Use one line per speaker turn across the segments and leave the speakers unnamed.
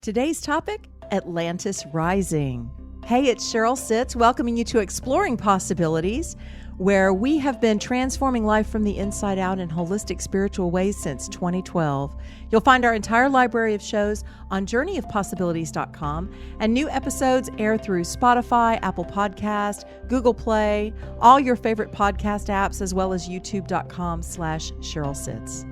Today's topic, Atlantis Rising. Hey, it's Cheryl Sitz welcoming you to Exploring Possibilities, where we have been transforming life from the inside out in holistic spiritual ways since 2012. You'll find our entire library of shows on journeyofpossibilities.com, and new episodes air through Spotify, Apple Podcast, Google Play, all your favorite podcast apps, as well as youtube.com/Cheryl Sitz.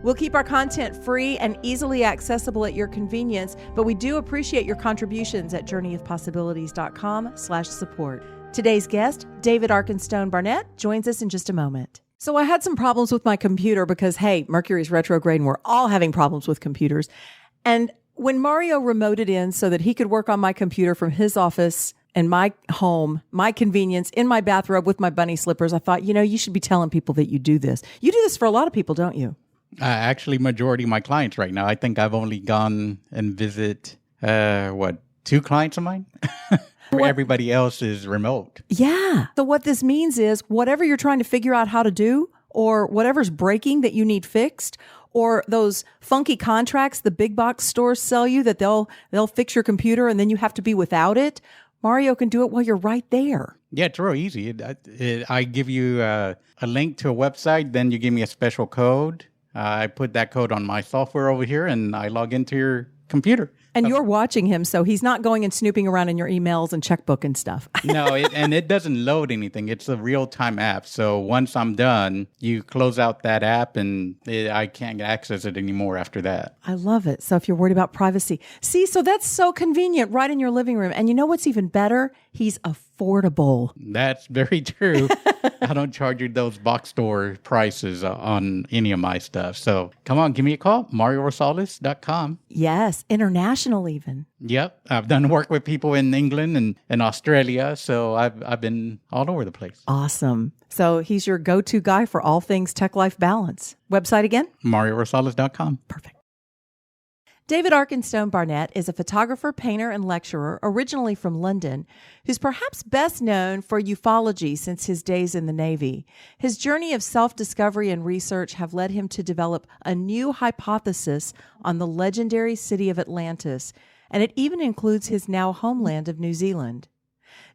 We'll keep our content free and easily accessible at your convenience, but we do appreciate your contributions at journeyofpossibilities.com/support. Today's guest, David Arkenstone Barnett, joins us in just a moment. So I had some problems with my computer because, hey, Mercury's retrograde and we're all having problems with computers. And when Mario remoted in so that he could work on my computer from his office and my home, my convenience, in my bathrobe with my bunny slippers, I thought, you should be telling people that you do this. You do this for a lot of people, don't you?
Actually, majority of my clients right now. I think I've only gone and visit, 2 clients of mine? Everybody else is remote.
Yeah. So what this means is whatever you're trying to figure out how to do, or whatever's breaking that you need fixed, or those funky contracts the big box stores sell you that they'll fix your computer and then you have to be without it, Mario can do it while you're right there.
Yeah, it's real easy. I give you a link to a website, then you give me a special code. I put that code on my software over here, and I log into your computer.
And you're watching him, so he's not going and snooping around in your emails and checkbook and stuff.
No, it doesn't load anything. It's a real-time app. So once I'm done, you close out that app, and I can't access it anymore after that.
I love it. So if you're worried about privacy. See, so that's so convenient right in your living room. And you know what's even better? He's affordable.
That's very true. I don't charge you those box store prices on any of my stuff. So come on, give me a call, MarioRosales.com.
Yes, international even.
Yep. I've done work with people in England and Australia, so I've been all over the place.
Awesome. So he's your go-to guy for all things tech-life balance. Website again?
MarioRosales.com.
Perfect. David Arkenstone Barnett is a photographer, painter, and lecturer originally from London, who's perhaps best known for ufology since his days in the Navy. His journey of self-discovery and research have led him to develop a new hypothesis on the legendary city of Atlantis, and it even includes his now homeland of New Zealand.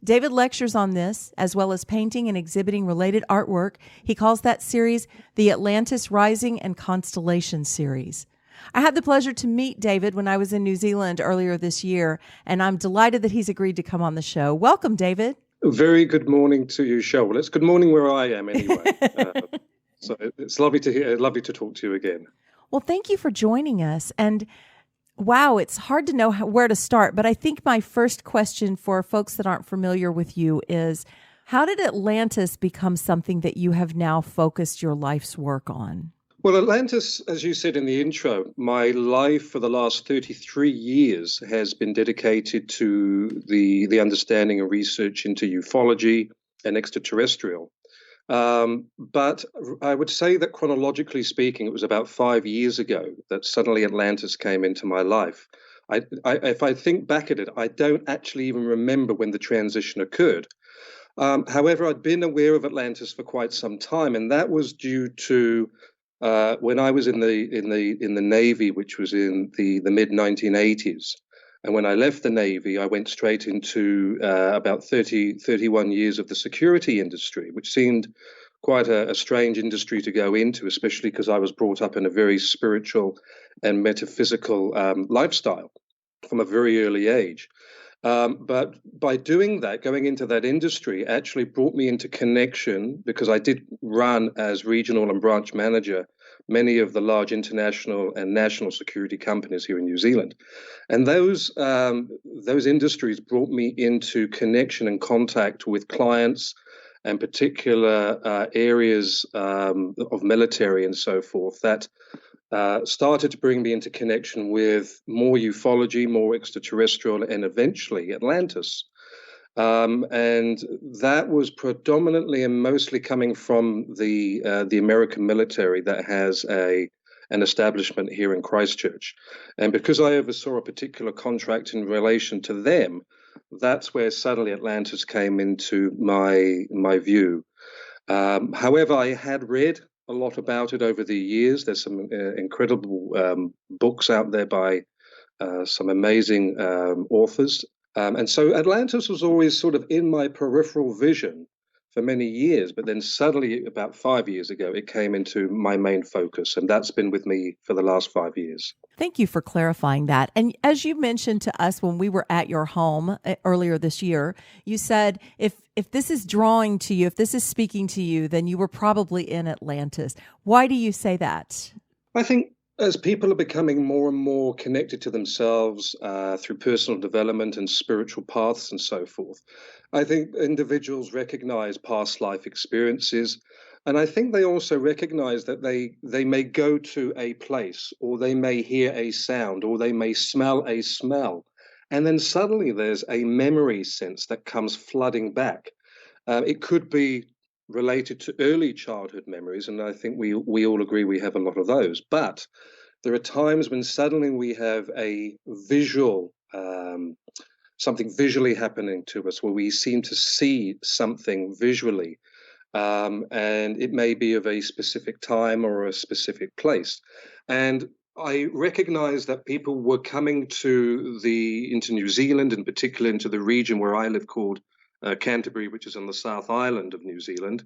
David lectures on this, as well as painting and exhibiting related artwork. He calls that series the Atlantis Rising and Constellation series. I had the pleasure to meet David when I was in New Zealand earlier this year, and I'm delighted that he's agreed to come on the show. Welcome, David.
Very good morning to you, Cheryl. Well, it's good morning where I am anyway. So it's lovely to talk to you again.
Well, thank you for joining us. And wow, it's hard to know where to start, but I think my first question for folks that aren't familiar with you is, how did Atlantis become something that you have now focused your life's work on?
Well, Atlantis, as you said in the intro, my life for the last 33 years has been dedicated to the understanding and research into ufology and extraterrestrial. But I would say that chronologically speaking, it was about 5 years ago that suddenly Atlantis came into my life. If I think back at it, I don't actually even remember when the transition occurred. However, I'd been aware of Atlantis for quite some time, and that was due to when I was in the Navy, which was in the mid 1980s, and when I left the Navy, I went straight into about 31 years of the security industry, which seemed quite a strange industry to go into, especially because I was brought up in a very spiritual and metaphysical lifestyle from a very early age. But by doing that, going into that industry actually brought me into connection, because I did run as regional and branch manager many of the large international and national security companies here in New Zealand. And those industries brought me into connection and contact with clients and particular areas of military and so forth that started to bring me into connection with more ufology, more extraterrestrial, and eventually Atlantis. And that was predominantly and mostly coming from the American military that has an establishment here in Christchurch. And because I oversaw a particular contract in relation to them, that's where suddenly Atlantis came into my view. However, I had read a lot about it over the years. There's some incredible books out there by some amazing authors. And so Atlantis was always sort of in my peripheral vision for many years, but then suddenly about 5 years ago, it came into my main focus, and that's been with me for the last 5 years.
Thank you for clarifying that. And as you mentioned to us when we were at your home earlier this year, you said if this is drawing to you, if this is speaking to you, then you were probably in Atlantis. Why do you say that?
I think as people are becoming more and more connected to themselves through personal development and spiritual paths and so forth, I think individuals recognize past life experiences. And I think they also recognize that they may go to a place, or they may hear a sound, or they may smell a smell. And then suddenly there's a memory sense that comes flooding back. It could be related to early childhood memories, and I think we all agree we have a lot of those. But there are times when suddenly we have a visual, something visually happening to us, where we seem to see something visually, and it may be of a specific time or a specific place. And I recognize that people were coming into New Zealand, in particular into the region where I live called Canterbury, which is on the South Island of New Zealand.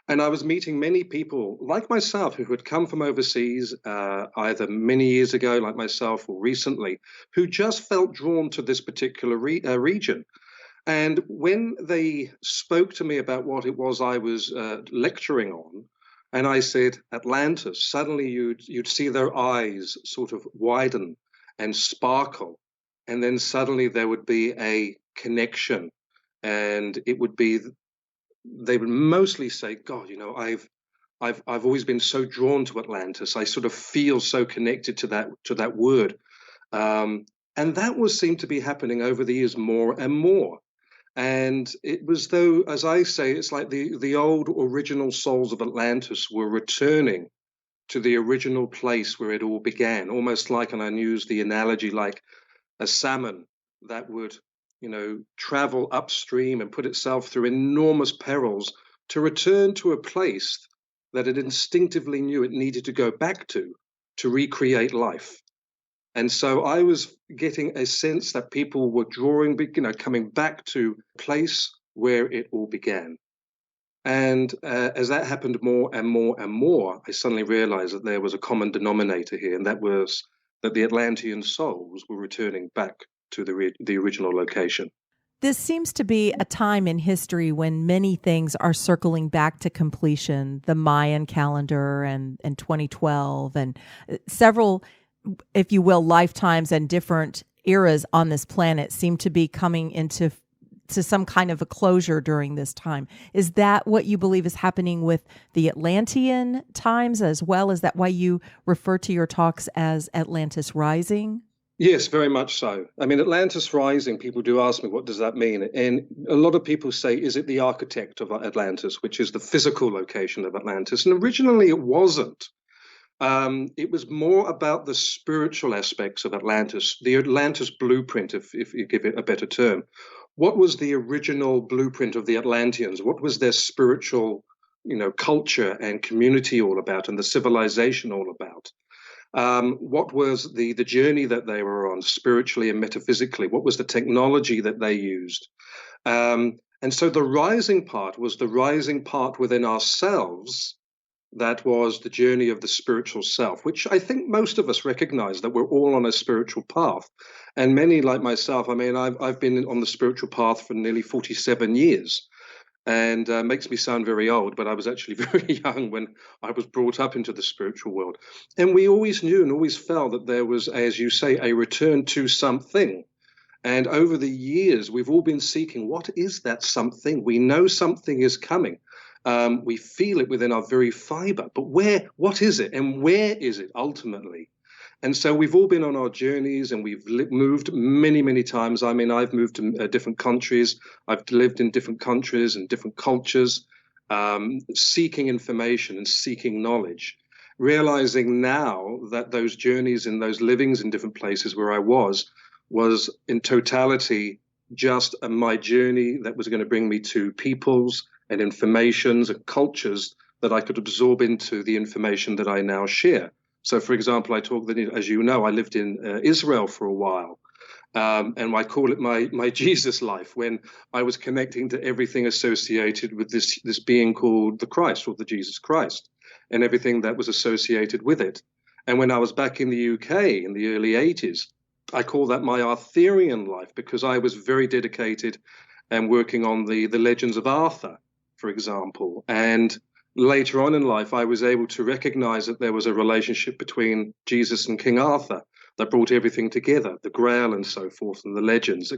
And I was meeting many people like myself who had come from overseas, either many years ago, like myself, or recently, who just felt drawn to this particular region. And when they spoke to me about what it was I was lecturing on, and I said Atlantis, suddenly you'd see their eyes sort of widen and sparkle, and then suddenly there would be a connection. And it would be, they would mostly say, God, you know, I've always been so drawn to Atlantis. I sort of feel so connected to that word. And that seemed to be happening over the years more and more. And it was though, as I say, it's like the old original souls of Atlantis were returning to the original place where it all began, almost like, and I use the analogy like a salmon that would, you know, travel upstream and put itself through enormous perils to return to a place that it instinctively knew it needed to go back to recreate life. And so I was getting a sense that people were coming back to a place where it all began. And as that happened more and more and more, I suddenly realized that there was a common denominator here, and that was that the Atlantean souls were returning back to the original location.
This seems to be a time in history when many things are circling back to completion, the Mayan calendar and 2012 and several, if you will, lifetimes and different eras on this planet seem to be coming into some kind of a closure during this time. Is that what you believe is happening with the Atlantean times as well? Is that why you refer to your talks as Atlantis Rising?
Yes, very much so. I mean, Atlantis Rising, people do ask me, what does that mean? And a lot of people say, is it the architect of Atlantis, which is the physical location of Atlantis? And originally it wasn't. It was more about the spiritual aspects of Atlantis, the Atlantis blueprint, if you give it a better term. What was the original blueprint of the Atlanteans? What was their spiritual, culture and community all about, and the civilization all about? What was the journey that they were on spiritually and metaphysically? What was the technology that they used? And so the rising part was the rising part within ourselves. That was the journey of the spiritual self, which I think most of us recognize that we're all on a spiritual path. And many like myself, I mean, I've been on the spiritual path for nearly 47 years. And makes me sound very old, but I was actually very young when I was brought up into the spiritual world. And we always knew and always felt that there was, as you say, a return to something. And over the years, we've all been seeking, what is that something? We know something is coming. We feel it within our very fiber. But what is it? And where is it ultimately? And so we've all been on our journeys, and we've moved many, many times. I mean, I've moved to different countries. I've lived in different countries and different cultures, seeking information and seeking knowledge, realizing now that those journeys and those livings in different places where I was in totality just my journey that was going to bring me to peoples and informations and cultures that I could absorb into the information that I now share. So, for example, I talk that, as you know, I lived in Israel for a while. And I call it my Jesus life, when I was connecting to everything associated with this being called the Christ, or the Jesus Christ, and everything that was associated with it. And when I was back in the UK in the early 80s, I call that my Arthurian life, because I was very dedicated and working on the legends of Arthur, for example. And later on in life, I was able to recognize that there was a relationship between Jesus and King Arthur that brought everything together, the Grail and so forth, and the legends.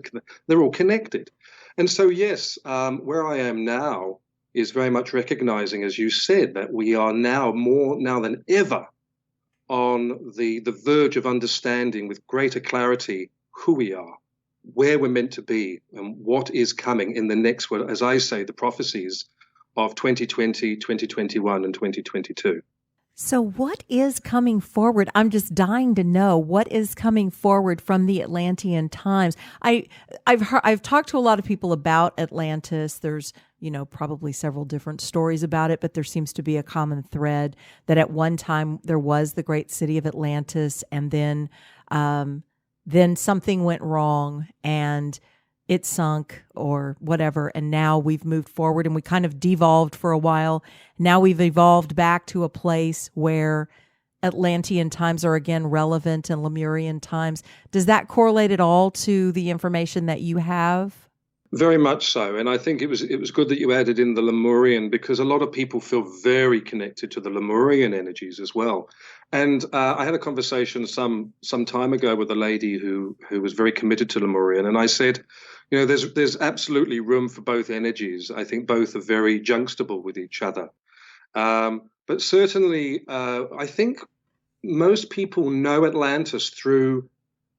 They're all connected. And so, yes, where I am now is very much recognizing, as you said, that we are now more now than ever on the verge of understanding with greater clarity who we are, where we're meant to be, and what is coming in the next, well, as I say, the prophecies of 2020, 2021, and 2022.
So, what is coming forward? I'm just dying to know what is coming forward from the Atlantean times. I've talked to a lot of people about Atlantis. There's, probably several different stories about it, but there seems to be a common thread that at one time there was the great city of Atlantis, and then something went wrong and it sunk or whatever, and now we've moved forward and we kind of devolved for a while. Now we've evolved back to a place where Atlantean times are again relevant and Lemurian times. Does that correlate at all to the information that you have?
Very much so. And I think it was good that you added in the Lemurian, because a lot of people feel very connected to the Lemurian energies as well. And I had a conversation some time ago with a lady who was very committed to Lemurian. And I said, there's absolutely room for both energies. I think both are very juxtaposed with each other. But certainly, I think most people know Atlantis through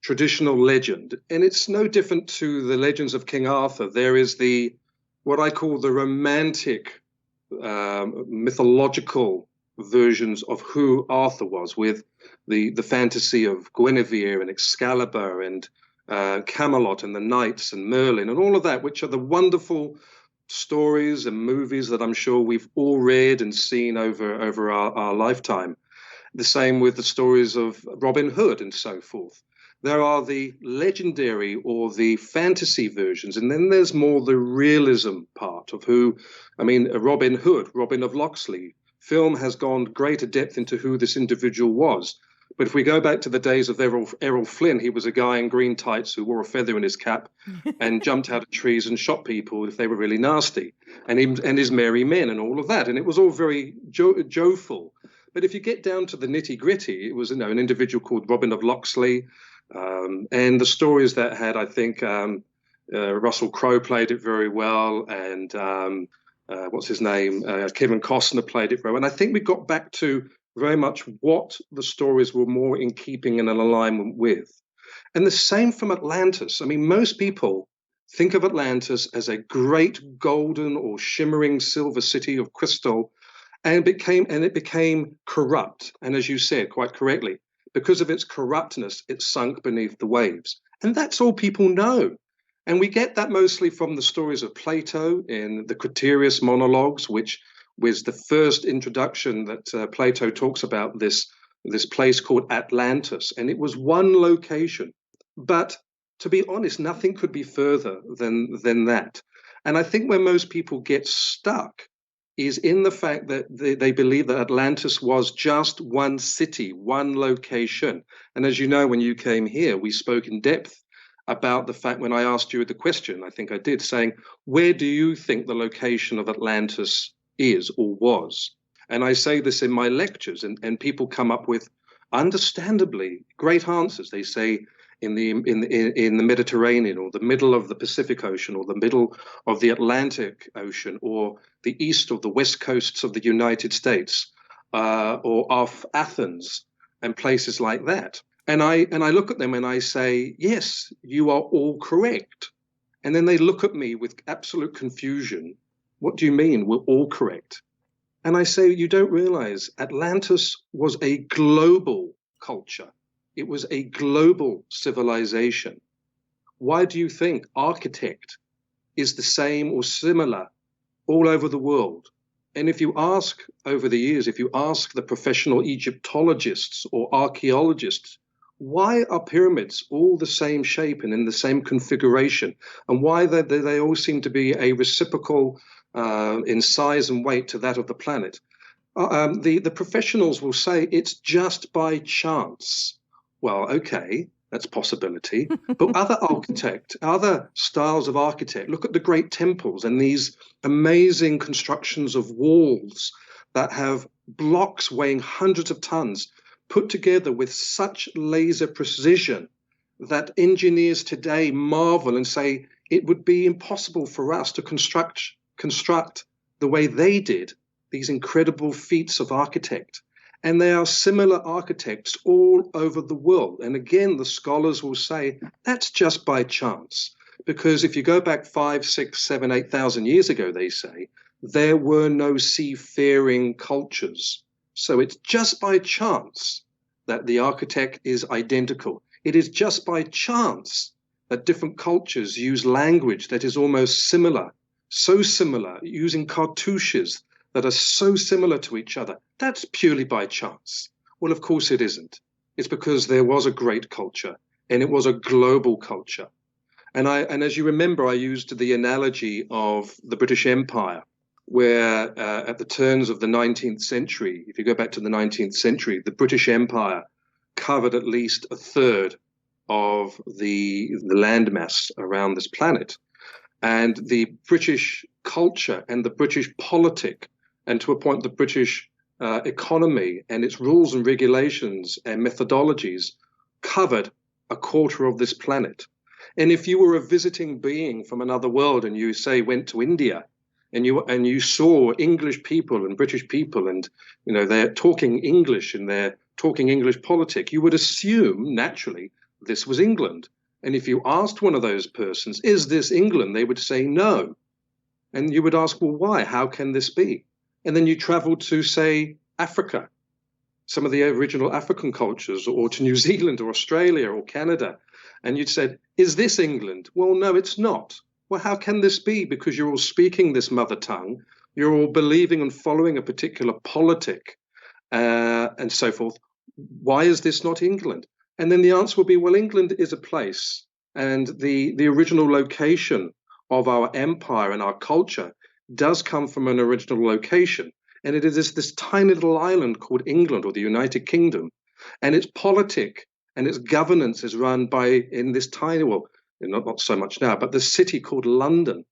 traditional legend, and it's no different to the legends of King Arthur. There is what I call the romantic, mythological versions of who Arthur was, with the fantasy of Guinevere and Excalibur and Camelot and the knights and Merlin and all of that, which are the wonderful stories and movies that I'm sure we've all read and seen over our lifetime. The same with the stories of Robin Hood and so forth. There are the legendary or the fantasy versions, and then there's more the realism part of Robin Hood, Robin of Locksley. Film has gone greater depth into who this individual was. But if we go back to the days of Errol Flynn, he was a guy in green tights who wore a feather in his cap and jumped out of trees and shot people if they were really nasty, and his merry men and all of that. And it was all very joyful. But if you get down to the nitty gritty, it was an individual called Robin of Locksley. And the stories that had, I think, Russell Crowe played it very well, and what's his name? Kevin Costner played it very well. And I think we got back to very much what the stories were more in keeping and in alignment with. And the same from Atlantis. Most people think of Atlantis as a great golden or shimmering silver city of crystal, and it became corrupt. And as you said quite correctly, because of its corruptness, it sunk beneath the waves. And that's all people know. And we get that mostly from the stories of Plato in the Critias monologues, which was the first introduction that Plato talks about this place called Atlantis. And it was one location. But to be honest, nothing could be further than that. And I think where most people get stuck is in the fact that they believe that Atlantis was just one city, one location. And as you know, when you came here, we spoke in depth about the fact, when I asked you the question, I think I did, saying, where do you think the location of Atlantis is or was? And I say this in my lectures, and people come up with, understandably, great answers. They say, in the Mediterranean, or the middle of the Pacific Ocean, or the middle of the Atlantic Ocean, or the east of the west coasts of the United States, or off Athens and places like that. And I look at them and I say, yes, you are all correct. And then they look at me with absolute confusion. What do you mean we're all correct? And I say, you don't realize Atlantis was a global culture. It was a global civilization. Why do you think architect is the same or similar all over the world? And if you ask over the years, if you ask the professional Egyptologists or archaeologists, why are pyramids all the same shape and in the same configuration? And why they all seem to be a reciprocal in size and weight to that of the planet? The professionals will say it's just by chance. Well, okay, that's a possibility. But other styles of architect, look at the great temples and these amazing constructions of walls that have blocks weighing hundreds of tons put together with such laser precision that engineers today marvel and say it would be impossible for us to construct the way they did these incredible feats of architect. And there are similar architects all over the world. And again, the scholars will say that's just by chance. Because if you go back 5, 6, 7, 8,000 years ago, they say, there were no seafaring cultures. So it's just by chance that the architect is identical. It is just by chance that different cultures use language that is almost similar, so similar, using cartouches that are so similar to each other. That's purely by chance. Well, of course it isn't. It's because there was a great culture, and it was a global culture. And as you remember, I used the analogy of the British Empire, where at the turns of the 19th century, if you go back to the 19th century, the British Empire covered at least a third of the landmass around this planet. And the British culture and the British politic, and to a point the British economy and its rules and regulations and methodologies covered a quarter of this planet. And if you were a visiting being from another world and you, say, went to India and you saw English people and British people and, you know, they're talking English and they're talking English politic, you would assume, naturally, this was England. And if you asked one of those persons, is this England? They would say no. And you would ask, well, why? How can this be? And then you travel to, say, Africa, some of the original African cultures, or to New Zealand or Australia or Canada. And you'd said, is this England? Well, no, it's not. Well, how can this be? Because you're all speaking this mother tongue. You're all believing and following a particular politic and so forth. Why is this not England? And then the answer will be, well, England is a place. And the original location of our empire and our culture does come from an original location. And it is this tiny little island called England, or the United Kingdom. And its politic and its governance is run in this tiny, well, not so much now, but the city called London.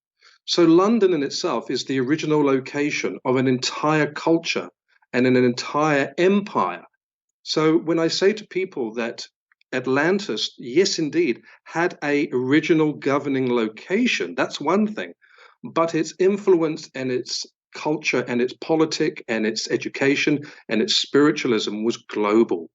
So London in itself is the original location of an entire culture and an entire empire. So when I say to people that Atlantis, yes, indeed, had an original governing location, that's one thing. But its influence and its culture and its politic and its education and its spiritualism was global.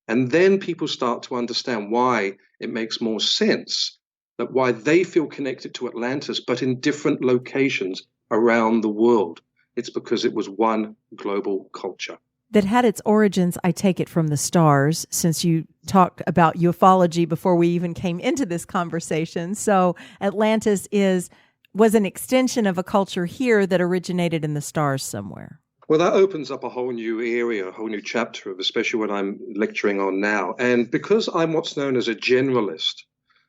And then people start to understand why it makes more sense, that why they feel connected to Atlantis, but in different locations around the world. It's because it was one global culture.
That had its origins, I take it, from the stars, since you talked about ufology before we even came into this conversation. So Atlantis was an extension of a culture here that originated in the stars somewhere.
Well, that opens up a whole new area, a whole new chapter of, especially what I'm lecturing on now. And because I'm what's known as a generalist,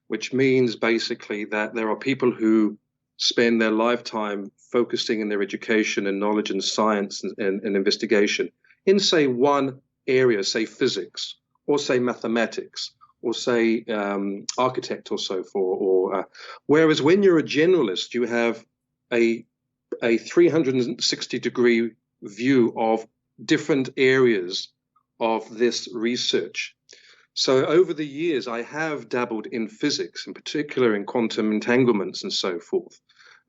which means basically that there are people who spend their lifetime focusing in their education and knowledge and science and investigation in, say, one area, say physics, or say mathematics, or say architect or so forth. Whereas when you're a generalist, you have a 360-degree view of different areas of this research. So over the years, I have dabbled in physics, in particular in quantum entanglements and so forth.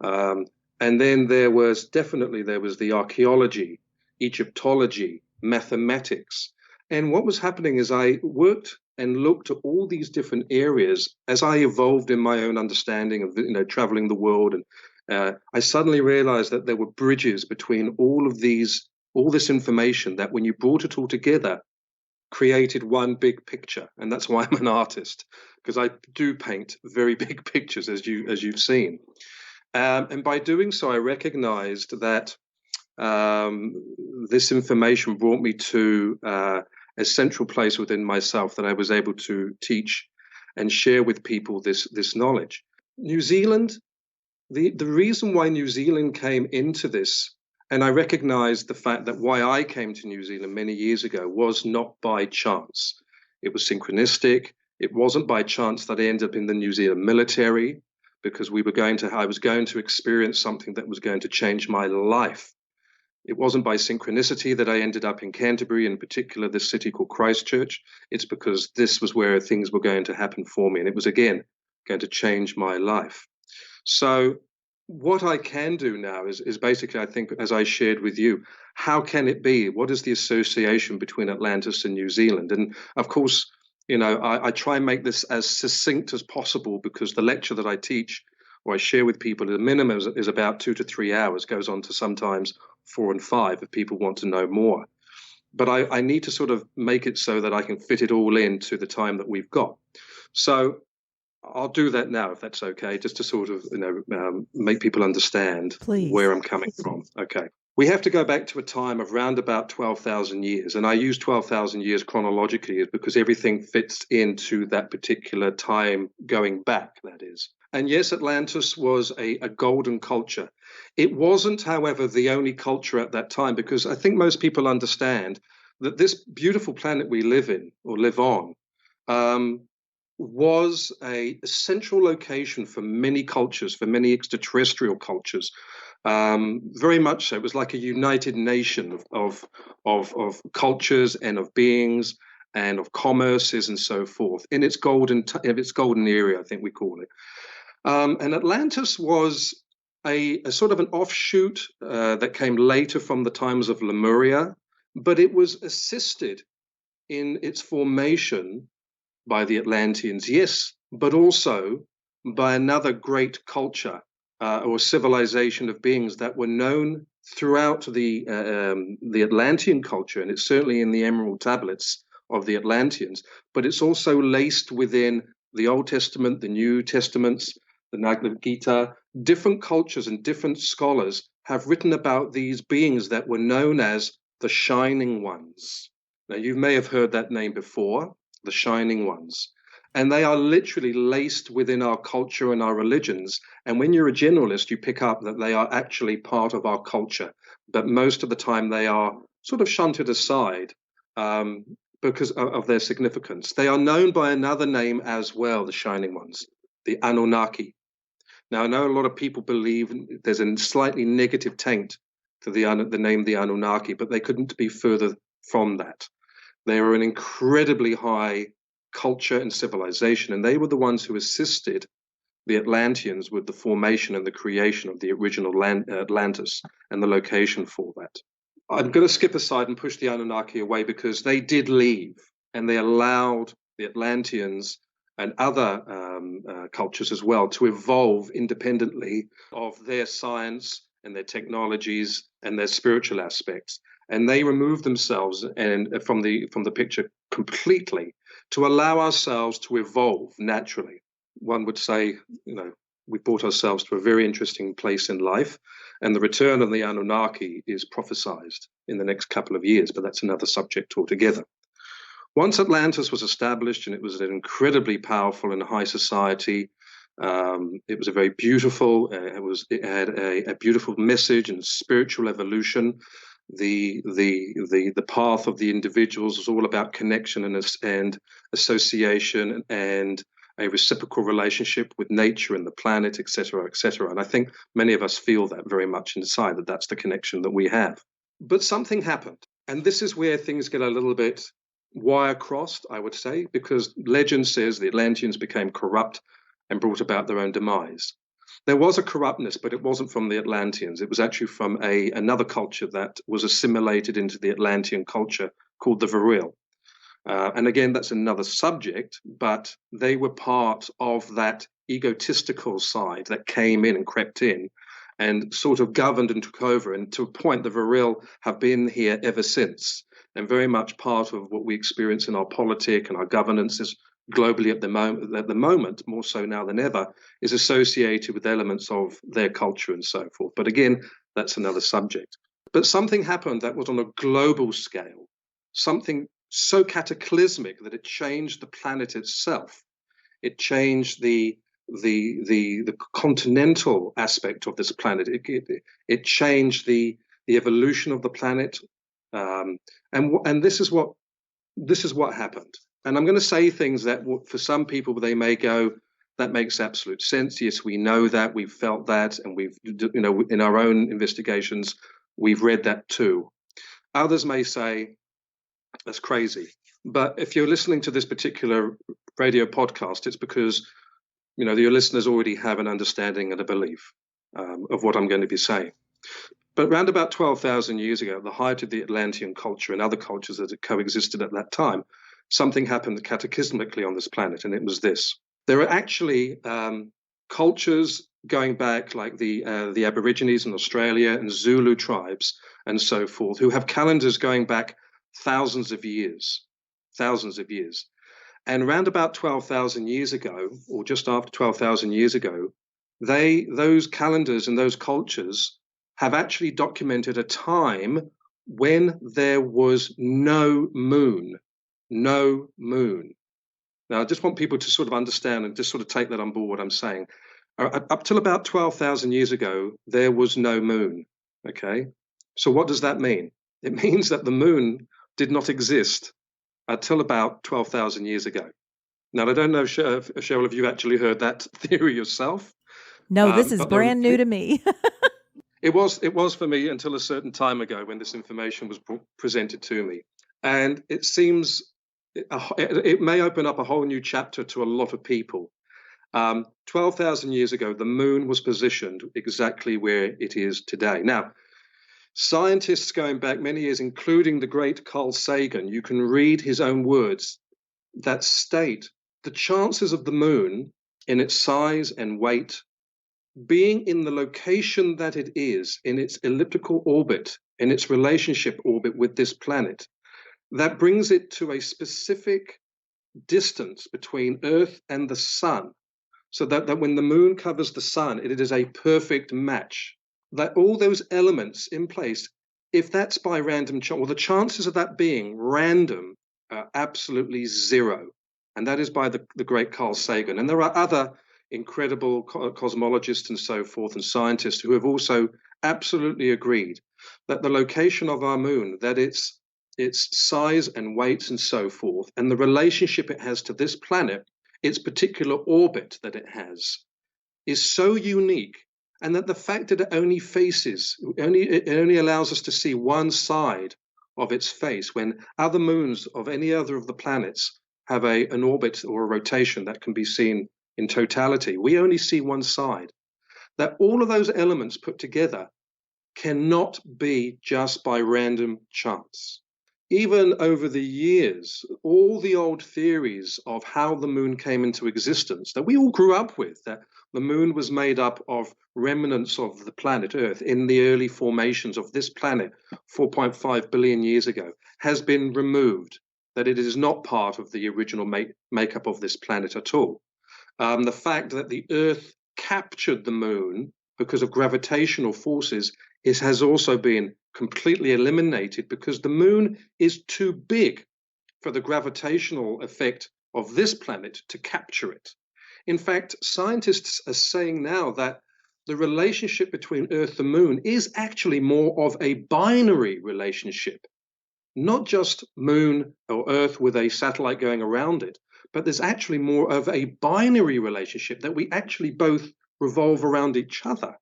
And then there was the archaeology, Egyptology, mathematics. And what was happening is I worked and looked at all these different areas as I evolved in my own understanding of, traveling the world. And I suddenly realized that there were bridges between all this information that, when you brought it all together, created one big picture. And that's why I'm an artist, because I do paint very big pictures, as you've seen. And by doing so, I recognized that this information brought me to a central place within myself that I was able to teach and share with people this knowledge. New Zealand, the reason why New Zealand came into this, and I recognized the fact that why I came to New Zealand many years ago was not by chance. It was synchronistic. It wasn't by chance that I ended up in the New Zealand military, because I was going to experience something that was going to change my life. It wasn't by synchronicity that I ended up in Canterbury, in particular this city called Christchurch. It's because this was where things were going to happen for me. And it was, again, going to change my life. So what I can do now is basically, I think, as I shared with you, how can it be? What is the association between Atlantis and New Zealand? And of course, I try and make this as succinct as possible, because the lecture that I teach or I share with people, the minimum is about 2 to 3 hours, goes on to sometimes 4 and 5 if people want to know more. But I need to sort of make it so that I can fit it all into the time that we've got. So I'll do that now, if that's okay, just to sort of make people understand where I'm coming from. Okay. We have to go back to a time of around about 12,000 years. And I use 12,000 years chronologically because everything fits into that particular time going back, that is. And yes, Atlantis was a golden culture. It wasn't, however, the only culture at that time, because I think most people understand that this beautiful planet we live in or live on was a central location for many cultures, for many extraterrestrial cultures. Very much so. It was like a united nation of cultures and of beings and of commerces and so forth in its golden area, I think we call it. And Atlantis was a sort of an offshoot that came later from the times of Lemuria, but it was assisted in its formation by the Atlanteans, yes, but also by another great culture or civilization of beings that were known throughout the Atlantean culture, and it's certainly in the Emerald tablets of the Atlanteans, but it's also laced within the Old Testament, the New Testaments, the Bhagavad Gita. Different cultures and different scholars have written about these beings that were known as the Shining Ones. Now, you may have heard that name before, the Shining Ones. And they are literally laced within our culture and our religions. And when you're a generalist, you pick up that they are actually part of our culture. But most of the time, they are sort of shunted aside because of their significance. They are known by another name as well, the Shining Ones, the Anunnaki. Now, I know a lot of people believe there's a slightly negative taint to the name the Anunnaki, but they couldn't be further from that. They were an incredibly high culture and civilization, and they were the ones who assisted the Atlanteans with the formation and the creation of the original Atlantis and the location for that. I'm going to skip aside and push the Anunnaki away because they did leave, and they allowed the Atlanteans and other cultures as well to evolve independently of their science and their technologies and their spiritual aspects. And they removed themselves from the picture completely to allow ourselves to evolve naturally. One would say, we brought ourselves to a very interesting place in life, and the return of the Anunnaki is prophesized in the next couple of years, but that's another subject altogether. Once Atlantis was established, and it was an incredibly powerful and high society, it was a very beautiful, it had a beautiful message and spiritual evolution. The path of the individuals was all about connection and association and a reciprocal relationship with nature and the planet, et cetera, et cetera. And I think many of us feel that very much inside, that that's the connection that we have. But something happened. And this is where things get a little bit wire-crossed, I would say, because legend says the Atlanteans became corrupt and brought about their own demise. There was a corruptness, but it wasn't from the Atlanteans. It was actually from another culture that was assimilated into the Atlantean culture called the Viril. And again, that's another subject, but they were part of that egotistical side that came in and crept in and sort of governed and took over. And to a point, the Viril have been here ever since, and very much part of what we experience in our politic and our governances globally at the moment, more so now than ever, is associated with elements of their culture and so forth. But again, that's another subject. But something happened that was on a global scale, something so cataclysmic that it changed the planet itself. It changed the continental aspect of this planet. It changed the evolution of the planet, and this is what happened. And I'm going to say things that for some people they may go, that makes absolute sense. Yes, we know that, we've felt that, and we've, in our own investigations, we've read that too. Others may say, that's crazy. But if you're listening to this particular radio podcast, it's because, your listeners already have an understanding and a belief of what I'm going to be saying. But around about 12,000 years ago, at the height of the Atlantean culture and other cultures that had coexisted at that time, something happened cataclysmically on this planet, and it was this. There are actually cultures going back, like the Aborigines in Australia and Zulu tribes and so forth, who have calendars going back thousands of years. And around about 12,000 years ago, or just after 12,000 years ago, those calendars and those cultures have actually documented a time when there was no moon. No moon. Now, I just want people to sort of understand and just sort of take that on board, what I'm saying. Up till about 12,000 years ago, there was no moon, okay? So what does that mean? It means that the moon did not exist until about 12,000 years ago. Now, I don't know, Cheryl, have you actually heard that theory yourself?
No, this is brand new to me.
It was for me until a certain time ago when this information was presented to me. And it seems it may open up a whole new chapter to a lot of people. 12,000 years ago, the moon was positioned exactly where it is today. Now, scientists going back many years, including the great Carl Sagan, you can read his own words that state the chances of the moon in its size and weight being in the location that it is, in its elliptical orbit, in its relationship orbit with this planet, that brings it to a specific distance between Earth and the sun, so that when the moon covers the sun, it is a perfect match. That all those elements in place, if that's by random chance, well, the chances of that being random are absolutely zero. And that is by the great Carl Sagan. And there are other incredible cosmologists and so forth and scientists who have also absolutely agreed that the location of our moon, that its size and weight and so forth, and the relationship it has to this planet, its particular orbit that it has, is so unique, and that the fact that it only allows us to see one side of its face, when other moons of any other of the planets have an orbit or a rotation that can be seen in totality, we only see one side. That all of those elements put together cannot be just by random chance. Even over the years, all the old theories of how the moon came into existence that we all grew up with, that the moon was made up of remnants of the planet Earth in the early formations of this planet 4.5 billion years ago, has been removed, that it is not part of the original makeup of this planet at all. The fact that the Earth captured the moon because of gravitational forces has also been completely eliminated, because the moon is too big for the gravitational effect of this planet to capture it. In fact, scientists are saying now that the relationship between Earth and Moon is actually more of a binary relationship, not just Moon or Earth with a satellite going around it, but there's actually more of a binary relationship, that we actually both revolve around each other.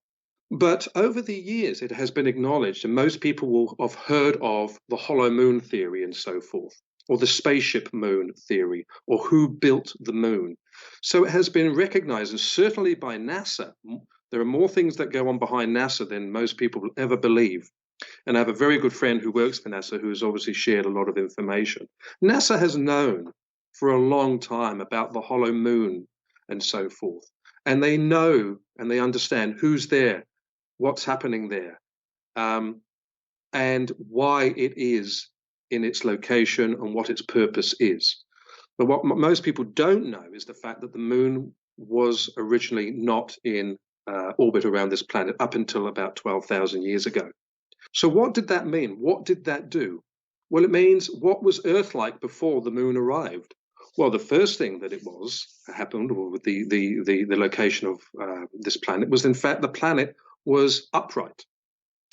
But over the years, it has been acknowledged, and most people will have heard of the hollow moon theory and so forth, or the spaceship moon theory, or who built the moon. So it has been recognized, and certainly by NASA. There are more things that go on behind NASA than most people will ever believe. And I have a very good friend who works for NASA who has obviously shared a lot of information. NASA has known for a long time about the hollow moon and so forth. And they know and they understand who's there, what's happening there, and why it is in its location and what its purpose is. But what most people don't know is the fact that the moon was originally not in orbit around this planet up until about 12,000 years ago. So what did that mean? What did that do? Well, it means what was Earth like before the moon arrived? Well, the first thing that happened with the location of this planet was, in fact, the planet was upright.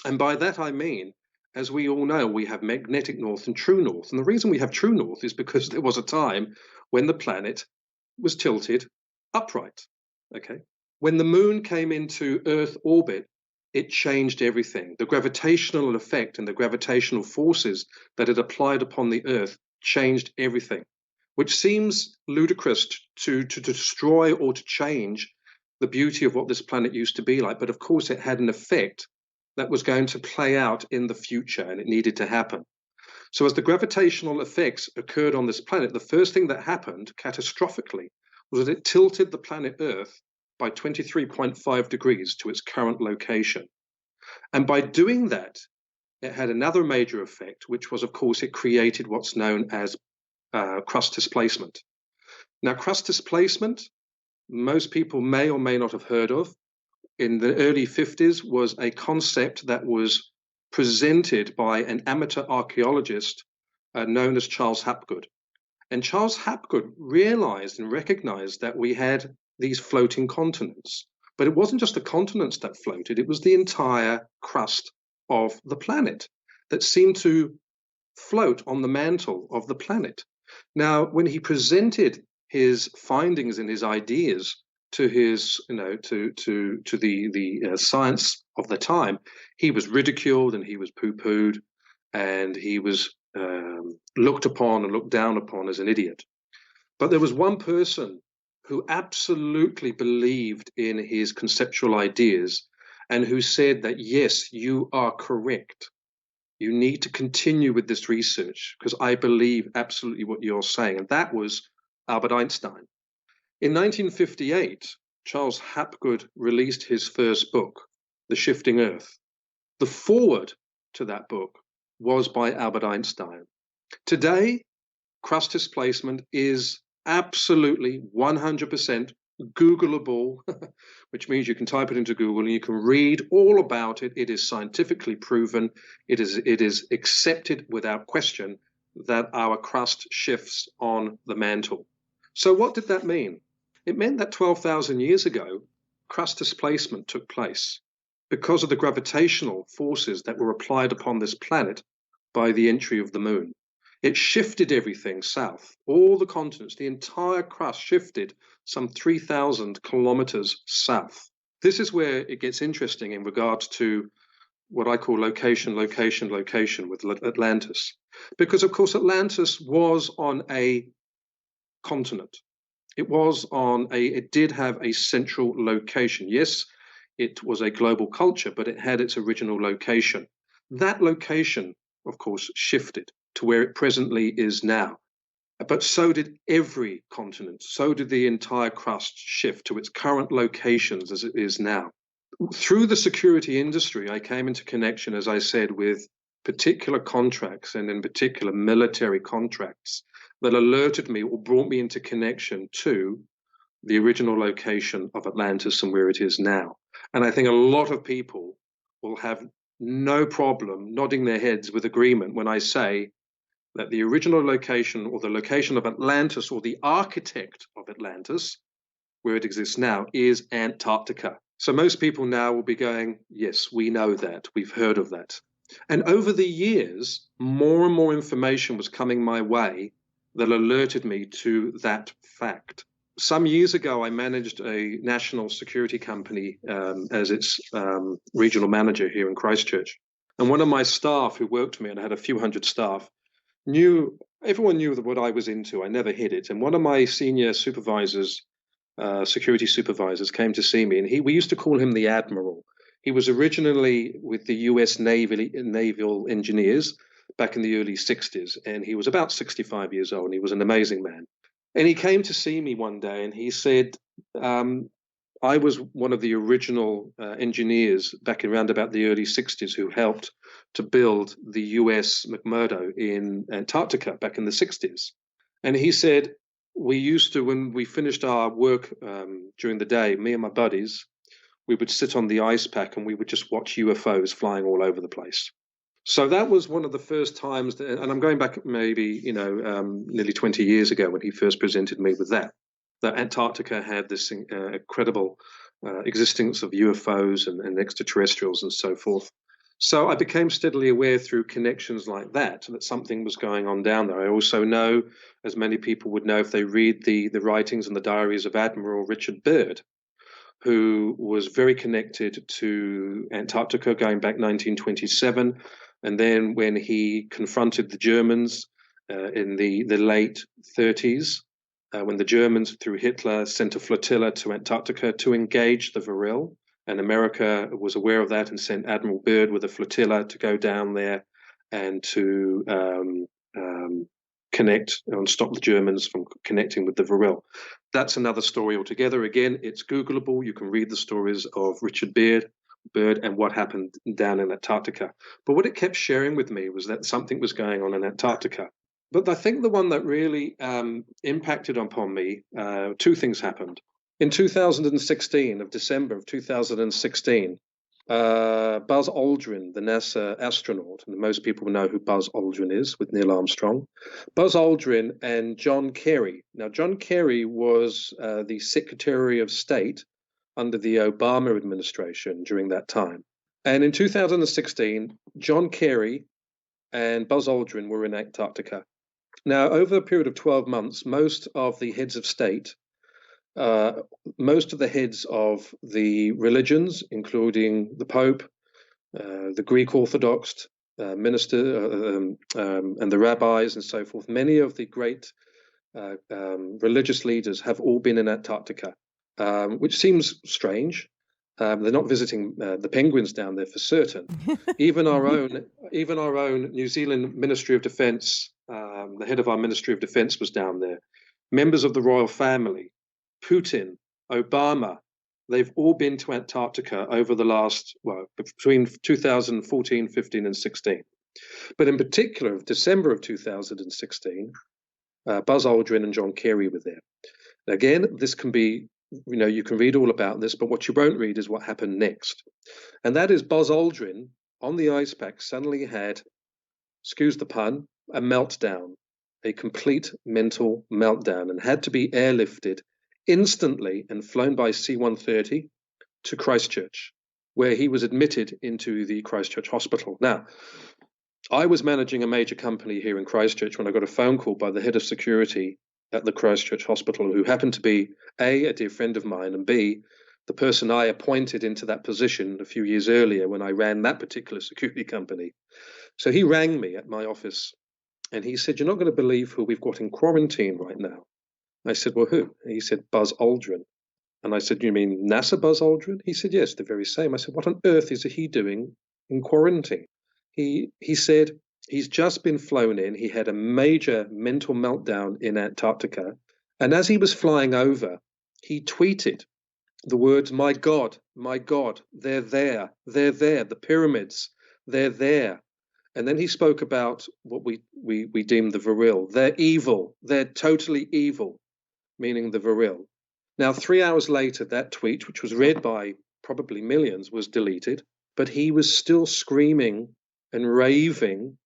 And by that I mean, as we all know, we have magnetic north and true north. And the reason we have true north is because there was a time when the planet was tilted upright. Okay. When the moon came into Earth orbit, it changed everything. The gravitational effect and the gravitational forces that it applied upon the Earth changed everything, which seems ludicrous to destroy or to change the beauty of what this planet used to be like. But of course, it had an effect that was going to play out in the future, and it needed to happen. So as the gravitational effects occurred on this planet, the first thing that happened catastrophically was that it tilted the planet Earth by 23.5 degrees to its current location. And by doing that, it had another major effect, which was, of course, it created what's known as crust displacement. Now, crust displacement, most people may or may not have heard of. In the early 50s was a concept that was presented by an amateur archaeologist known as Charles Hapgood. And Charles Hapgood realized and recognized that we had these floating continents. But it wasn't just the continents that floated, it was the entire crust of the planet that seemed to float on the mantle of the planet. Now, when he presented his findings and his ideas to his, to the science of the time, he was ridiculed and he was poo-pooed, and he was looked upon and looked down upon as an idiot. But there was one person who absolutely believed in his conceptual ideas and who said that, yes, you are correct. You need to continue with this research because I believe absolutely what you're saying. And that was Albert Einstein. In 1958, Charles Hapgood released his first book, The Shifting Earth. The foreword to that book was by Albert Einstein. Today, crust displacement is absolutely 100% Googleable, which means you can type it into Google and you can read all about it. It is scientifically proven. It is accepted without question that our crust shifts on the mantle. So what did that mean? It meant that 12,000 years ago, crust displacement took place because of the gravitational forces that were applied upon this planet by the entry of the moon. It shifted everything south. All the continents, the entire crust shifted some 3,000 kilometers south. This is where it gets interesting in regards to what I call location with Atlantis. Because, of course, Atlantis was on a continent. It did have a central location. Yes, it was a global culture, but it had its original location. That location, of course, shifted to where it presently is now. But so did every continent. So did the entire crust shift to its current locations as it is now. Through the security industry, I came into connection, as I said, with particular contracts and in particular military contracts that alerted me or brought me into connection to the original location of Atlantis and where it is now. And I think a lot of people will have no problem nodding their heads with agreement when I say that the original location or the location of Atlantis or the architect of Atlantis, where it exists now, is Antarctica. So most people now will be going, yes, we know that. We've heard of that. And over the years, more and more information was coming my way that alerted me to that fact. Some years ago, I managed a national security company as its regional manager here in Christchurch. And one of my staff who worked for me, and I had a few hundred staff, everyone knew what I was into. I never hid it. And one of my senior supervisors, security supervisors, came to see me, and we used to call him the Admiral. He was originally with the US Naval Engineers back in the early 60s, and he was about 65 years old, and he was an amazing man. And he came to see me one day, and he said, I was one of the original engineers back around about the early 60s who helped to build the US McMurdo in Antarctica back in the 60s. And he said, we used to, when we finished our work during the day, me and my buddies, we would sit on the ice pack and we would just watch UFOs flying all over the place. So that was one of the first times, and I'm going back maybe, nearly 20 years ago when he first presented me with that Antarctica had this incredible existence of UFOs and extraterrestrials and so forth. So I became steadily aware through connections like that something was going on down there. I also know, as many people would know if they read the writings and the diaries of Admiral Richard Byrd, who was very connected to Antarctica going back 1927. And then when he confronted the Germans in the late 30s, when the Germans, through Hitler, sent a flotilla to Antarctica to engage the Vril, and America was aware of that and sent Admiral Byrd with a flotilla to go down there and to connect and stop the Germans from connecting with the Vril. That's another story altogether. Again, it's Googleable. You can read the stories of Richard Byrd and what happened down in Antarctica. But what it kept sharing with me was that something was going on in Antarctica. But I think the one that really impacted upon me, two things happened. In 2016, of December of 2016, Buzz Aldrin, the NASA astronaut, and most people know who Buzz Aldrin is with Neil Armstrong, Buzz Aldrin and John Kerry. Now, John Kerry was the Secretary of State under the Obama administration during that time. And in 2016, John Kerry and Buzz Aldrin were in Antarctica. Now, over a period of 12 months, most of the heads of state, most of the heads of the religions, including the Pope, the Greek Orthodox minister, and the rabbis and so forth, many of the great religious leaders have all been in Antarctica, which seems strange. They're not visiting the penguins down there for certain. Even our own New Zealand Ministry of Defence, the head of our Ministry of Defence was down there. Members of the royal family, Putin, Obama, they've all been to Antarctica over the last, between 2014, 15, and 16. But in particular, of December of 2016, Buzz Aldrin and John Kerry were there. Again, this can be, you can read all about this, but what you won't read is what happened next. And that is Buzz Aldrin on the ice pack suddenly had, excuse the pun, a meltdown, a complete mental meltdown, and had to be airlifted instantly and flown by C-130 to Christchurch, where he was admitted into the Christchurch hospital. Now, I was managing a major company here in Christchurch when I got a phone call by the head of security at the Christchurch hospital, who happened to be a dear friend of mine, and B, the person I appointed into that position a few years earlier when I ran that particular security company. So he rang me at my office and he said, "You're not going to believe who we've got in quarantine right now." I said, "Well, who?" And he said, "Buzz Aldrin." And I said, "You mean NASA Buzz Aldrin?" He said, "Yes, the very same." I said, "What on earth is he doing in quarantine?" He said, he's just been flown in. He had a major mental meltdown in Antarctica. And as he was flying over, he tweeted the words, my God, they're there, the pyramids, they're there." And then he spoke about what we deem the Vril. They're evil, they're totally evil, meaning the Vril. Now, 3 hours later, that tweet, which was read by probably millions, was deleted, but he was still screaming and raving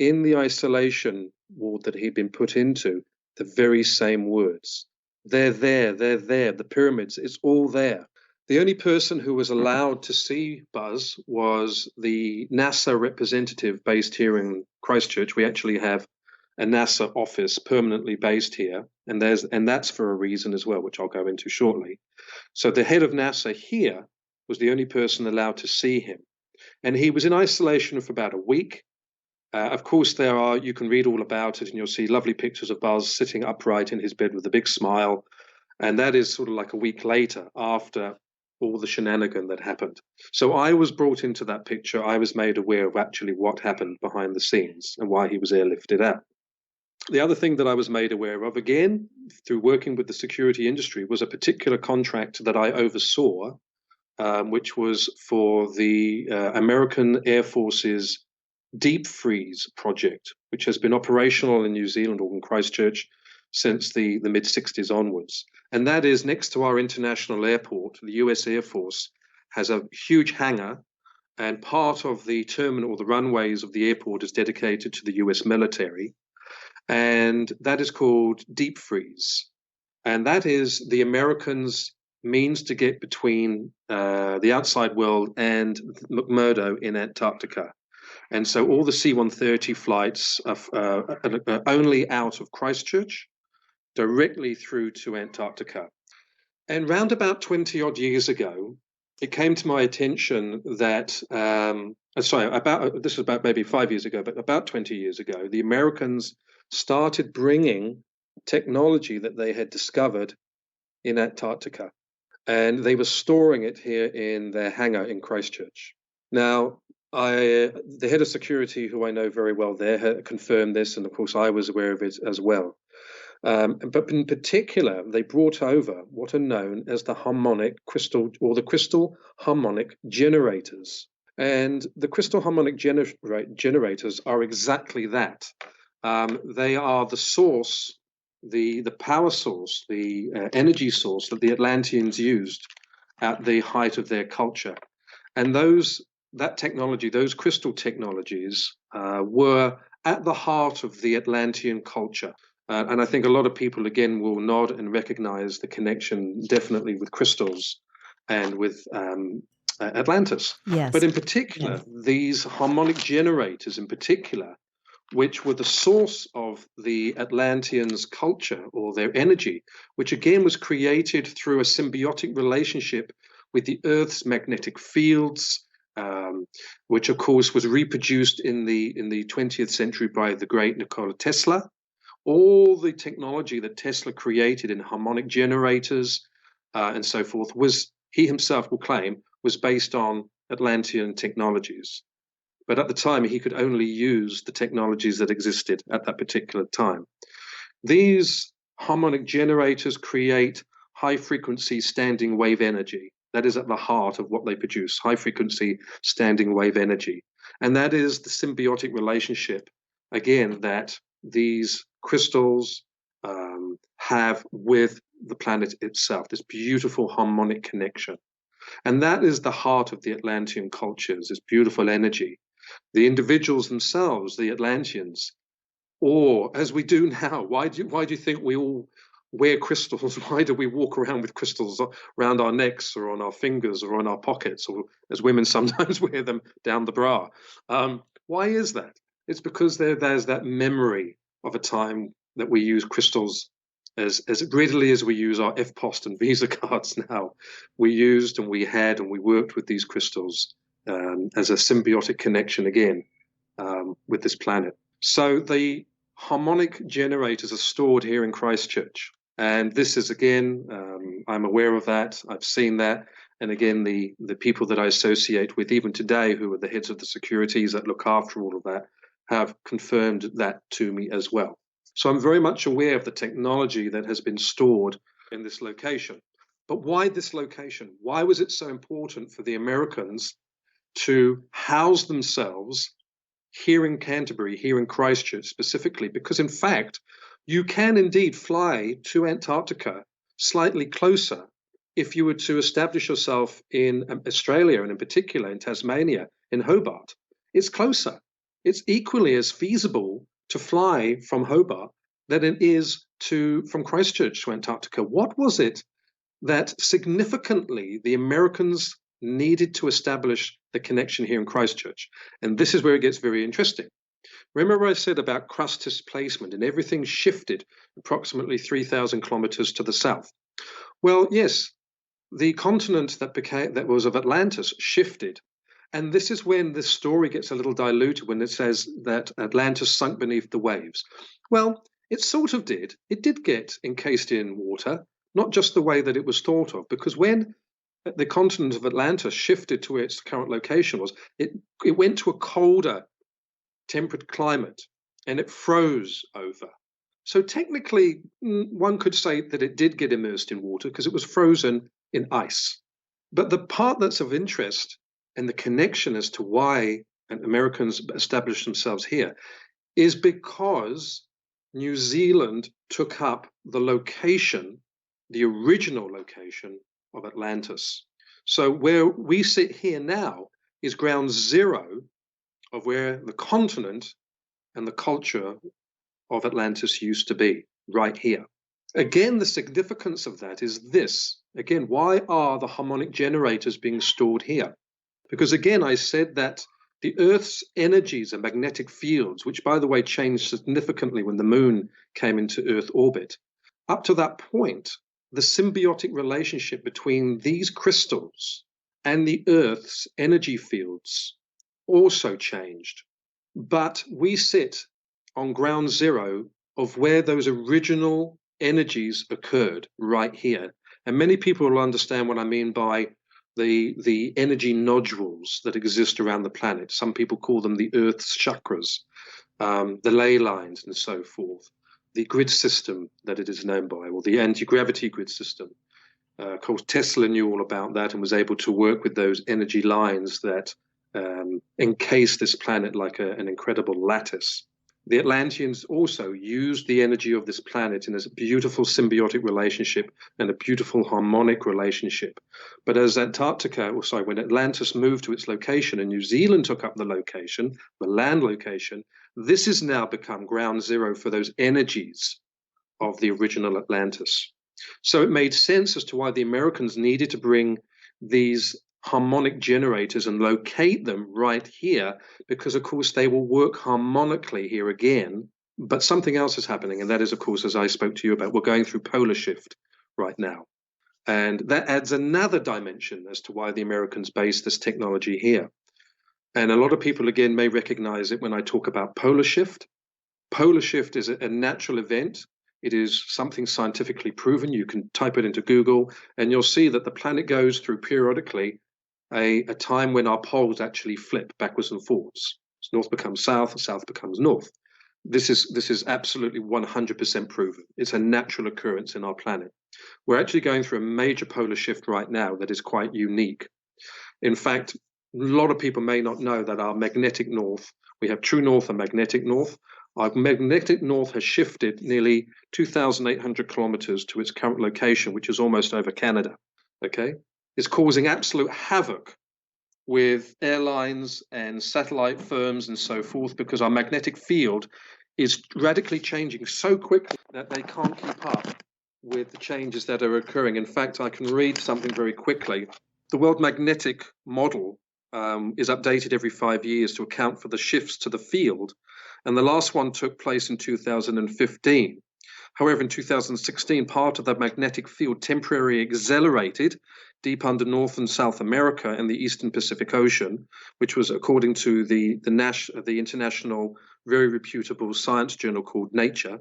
in the isolation ward that he'd been put into, the very same words. They're there, the pyramids, it's all there. The only person who was allowed to see Buzz was the NASA representative based here in Christchurch. We actually have a NASA office permanently based here, and that's for a reason as well, which I'll go into shortly. So the head of NASA here was the only person allowed to see him. And he was in isolation for about a week. Of course, you can read all about it, and you'll see lovely pictures of Buzz sitting upright in his bed with a big smile. And that is sort of like a week later, after all the shenanigan that happened. So I was brought into that picture. I was made aware of actually what happened behind the scenes and why he was airlifted out. The other thing that I was made aware of, again, through working with the security industry, was a particular contract that I oversaw, which was for the American Air Force's deep freeze project, which has been operational in New Zealand or in Christchurch since the mid-60s onwards. And that is next to our international airport. The US Air Force has a huge hangar and part of the terminal, the runways of the airport, is dedicated to the US military, and that is called deep freeze. And that is the Americans' means to get between the outside world and McMurdo in Antarctica. And so all the C-130 flights are only out of Christchurch, directly through to Antarctica. And round about 20 odd years ago, it came to my attention that, this was about maybe 5 years ago, but about 20 years ago, the Americans started bringing technology that they had discovered in Antarctica, and they were storing it here in their hangar in Christchurch. Now, the head of security, who I know very well there, had confirmed this, and of course I was aware of it as well. But in particular, they brought over what are known as the harmonic crystal, or the crystal harmonic generators. And the crystal harmonic generators are exactly that. They are the source, the power source, the energy source that the Atlanteans used at the height of their culture. And that technology, those crystal technologies, were at the heart of the Atlantean culture. And I think a lot of people, again, will nod and recognize the connection definitely with crystals and with Atlantis.
Yes.
But in particular, these harmonic generators in particular, which were the source of the Atlanteans' culture or their energy, which again was created through a symbiotic relationship with the Earth's magnetic fields, which of course was reproduced in the 20th century by the great Nikola Tesla. All the technology that Tesla created in harmonic generators and so forth he himself will claim, was based on Atlantean technologies. But at the time, he could only use the technologies that existed at that particular time. These harmonic generators create high-frequency standing wave energy. That is at the heart of what they produce, high-frequency standing wave energy. And that is the symbiotic relationship, again, that these crystals have with the planet itself, this beautiful harmonic connection. And that is the heart of the Atlantean cultures, this beautiful energy. The individuals themselves, the Atlanteans, or as we do now, why do you think we all wear crystals? Why do we walk around with crystals around our necks or on our fingers or on our pockets, or as women sometimes wear them down the bra? Why is that? It's because there's that memory of a time that we use crystals as readily as we use our FPOST and Visa cards now. We used and we had and we worked with these crystals as a symbiotic connection again with this planet. So the harmonic generators are stored here in Christchurch. And this is, again, I'm aware of that. I've seen that. And again, the people that I associate with, even today, who are the heads of the securities that look after all of that, have confirmed that to me as well. So I'm very much aware of the technology that has been stored in this location. But why this location? Why was it so important for the Americans to house themselves here in Canterbury, here in Christchurch specifically? Because in fact, you can indeed fly to Antarctica slightly closer if you were to establish yourself in Australia, and in particular in Tasmania, in Hobart. It's closer. It's equally as feasible to fly from Hobart than it is from Christchurch to Antarctica. What was it that significantly the Americans needed to establish the connection here in Christchurch? And this is where it gets very interesting. Remember I said about crust displacement, and everything shifted approximately 3,000 kilometers to the south. Well, yes, the continent that was of Atlantis shifted. And this is when this story gets a little diluted, when it says that Atlantis sunk beneath the waves. Well, it sort of did. It did get encased in water, not just the way that it was thought of, because when the continent of Atlantis shifted to its current location, it went to a colder, temperate climate, and it froze over. So technically, one could say that it did get immersed in water because it was frozen in ice. But the part that's of interest and the connection as to why Americans established themselves here is because New Zealand took up the location, the original location of Atlantis. So where we sit here now is ground zero of where the continent and the culture of Atlantis used to be, right here. Again, the significance of that is this. Again, why are the harmonic generators being stored here? Because again, I said that the Earth's energies and magnetic fields, which by the way changed significantly when the moon came into Earth orbit, up to that point, the symbiotic relationship between these crystals and the Earth's energy fields also changed. But we sit on ground zero of where those original energies occurred, right here. And many people will understand what I mean by the energy nodules that exist around the planet. Some people call them the Earth's chakras, the ley lines and so forth, the grid system that it is known by, or the anti-gravity grid system. Of course, Tesla knew all about that and was able to work with those energy lines that encase this planet like an incredible lattice. The Atlanteans also used the energy of this planet in a beautiful symbiotic relationship and a beautiful harmonic relationship. But as when Atlantis moved to its location and New Zealand took up the location, the land location, this has now become ground zero for those energies of the original Atlantis. So it made sense as to why the Americans needed to bring these harmonic generators and locate them right here, because of course they will work harmonically here again. But something else is happening, and that is, of course, as I spoke to you about, we're going through polar shift right now, and that adds another dimension as to why the Americans based this technology here. And a lot of people again may recognize it when I talk about polar shift. Polar shift is a natural event. It is something scientifically proven. You can type it into Google and you'll see that the planet goes through periodically a time when our poles actually flip backwards and forwards. So north becomes south and south becomes north. This is absolutely 100% proven. It's a natural occurrence in our planet. We're actually going through a major polar shift right now that is quite unique. In fact, a lot of people may not know that our magnetic north, we have true north and magnetic north. Our magnetic north has shifted nearly 2,800 kilometers to its current location, which is almost over Canada. Okay? It's causing absolute havoc with airlines and satellite firms and so forth, because our magnetic field is radically changing so quickly that they can't keep up with the changes that are occurring. In fact, I can read something very quickly. The World Magnetic Model is updated every 5 years to account for the shifts to the field, and the last one took place in 2015. However, in 2016, part of the magnetic field temporarily accelerated deep under North and South America and the Eastern Pacific Ocean, which was according to the international, very reputable science journal called Nature.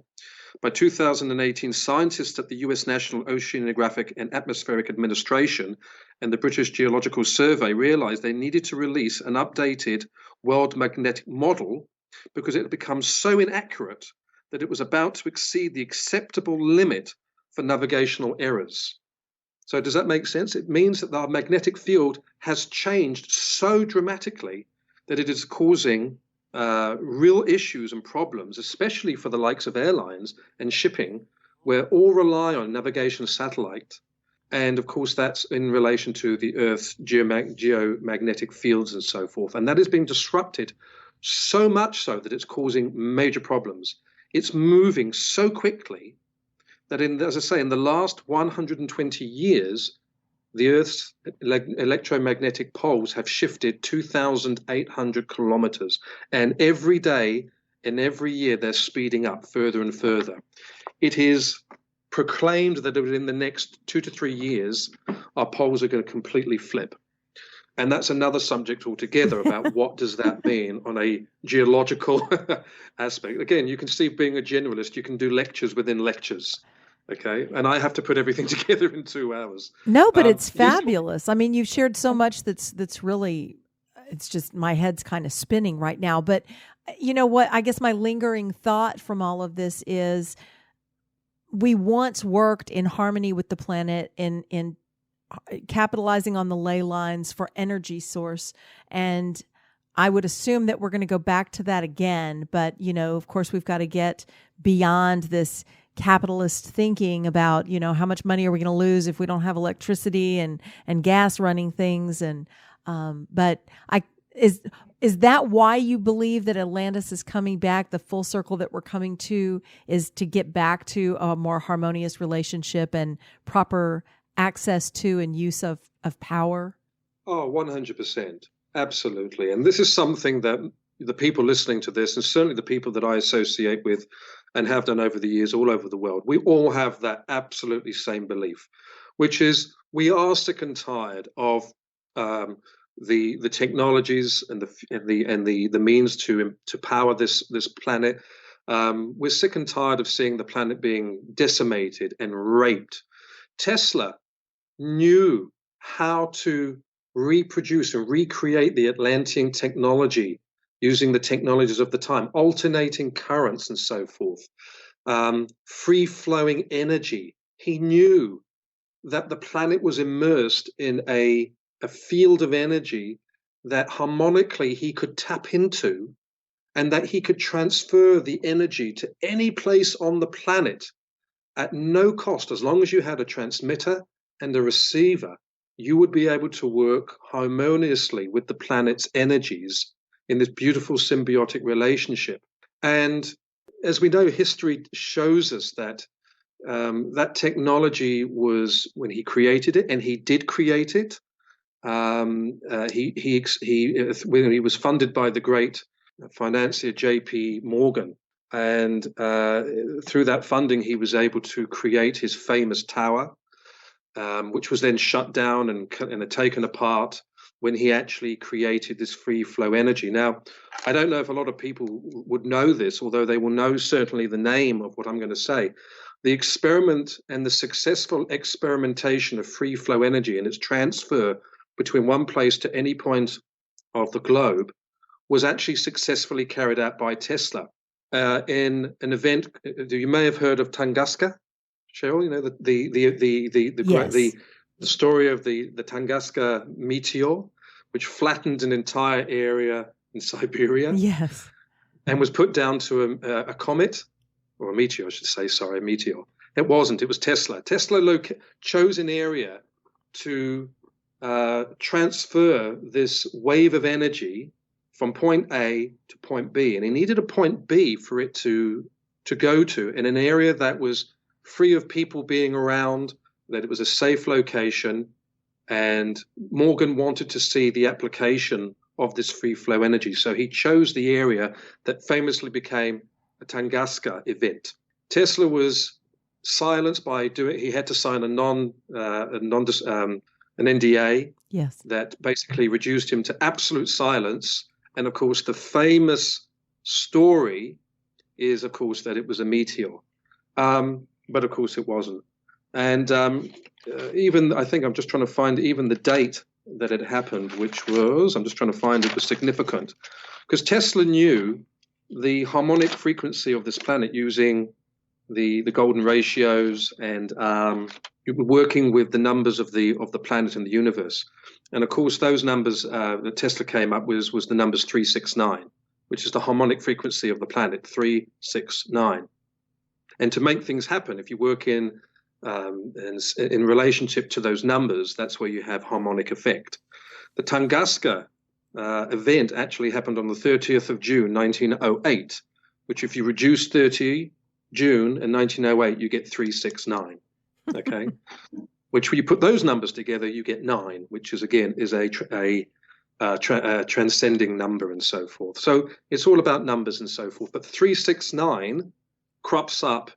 By 2018, scientists at the US National Oceanographic and Atmospheric Administration and the British Geological Survey realized they needed to release an updated world magnetic model because it had become so inaccurate that it was about to exceed the acceptable limit for navigational errors. So does that make sense? It means that our magnetic field has changed so dramatically that it is causing real issues and problems, especially for the likes of airlines and shipping, where all rely on navigation satellite. And of course, that's in relation to the Earth's geomagnetic fields and so forth. And that is being disrupted so much so that it's causing major problems. It's moving so quickly that, as I say, in the last 120 years, the Earth's electromagnetic poles have shifted 2,800 kilometers. And every day and every year, they're speeding up further and further. It is proclaimed that in the next 2 to 3 years, our poles are going to completely flip. And that's another subject altogether about what does that mean on a geological aspect. Again, you can see, being a generalist, you can do lectures within lectures. Okay. And I have to put everything together in 2 hours.
No, but it's fabulous. I mean, you've shared so much that's really, it's just, my head's kind of spinning right now. But you know what? I guess my lingering thought from all of this is, we once worked in harmony with the planet in capitalizing on the ley lines for energy source. And I would assume that we're going to go back to that again. But, you know, of course, we've got to get beyond this capitalist thinking about, you know, how much money are we going to lose if we don't have electricity and gas running things. And but Is that why you believe that Atlantis is coming back? The full circle that we're coming to is to get back to a more harmonious relationship and proper access to and use of power?
Oh, 100%. Absolutely. And this is something that the people listening to this, and certainly the people that I associate with and have done over the years all over the world, we all have that absolutely same belief, which is we are sick and tired of the technologies and the means to power this planet. We're sick and tired of seeing the planet being decimated and raped. Tesla knew how to reproduce and recreate the Atlantean technology using the technologies of the time, alternating currents and so forth, free-flowing energy. He knew that the planet was immersed in a field of energy that harmonically he could tap into, and that he could transfer the energy to any place on the planet at no cost. As long as you had a transmitter and a receiver, you would be able to work harmoniously with the planet's energies in this beautiful symbiotic relationship. And as we know, history shows us that that technology was, when he created it, and he did create it, when he was funded by the great financier J.P. Morgan, and through that funding, he was able to create his famous tower, which was then shut down and taken apart when he actually created this free flow energy. Now, I don't know if a lot of people would know this, although they will know certainly the name of what I'm going to say. The experiment and the successful experimentation of free flow energy and its transfer between one place to any point of the globe was actually successfully carried out by Tesla in an event. You may have heard of Tunguska, Cheryl. You know
Yes.
the story of the Tunguska meteor, which flattened an entire area in Siberia.
Yes.
And was put down to a comet, or a meteor, I should say. Sorry, a meteor. It wasn't. It was Tesla. Tesla chose an area to transfer this wave of energy from point A to point B, and he needed a point B for it to go to, in an area that was free of people being around, that it was a safe location, and Morgan wanted to see the application of this free flow energy. So he chose the area that famously became a Tunguska event. Tesla was silenced by he had to sign an NDA,
Yes.
that basically reduced him to absolute silence. And of course, the famous story is, of course, that it was a meteor. But of course it wasn't. And even, I think I'm just trying to find even the date that it happened, which was, I'm just trying to find it was significant, because Tesla knew the harmonic frequency of this planet using the golden ratios and working with the numbers of the planet and the universe. And of course, those numbers that Tesla came up with was the numbers 369, which is the harmonic frequency of the planet, 369. And to make things happen, if you work in relationship to those numbers, that's where you have harmonic effect. The Tunguska event actually happened on the 30th of June, 1908, which if you reduce 30 June in 1908, you get 369, okay? Which when you put those numbers together, you get 9, which is, again, is a transcending number and so forth. So it's all about numbers and so forth. But 369 crops up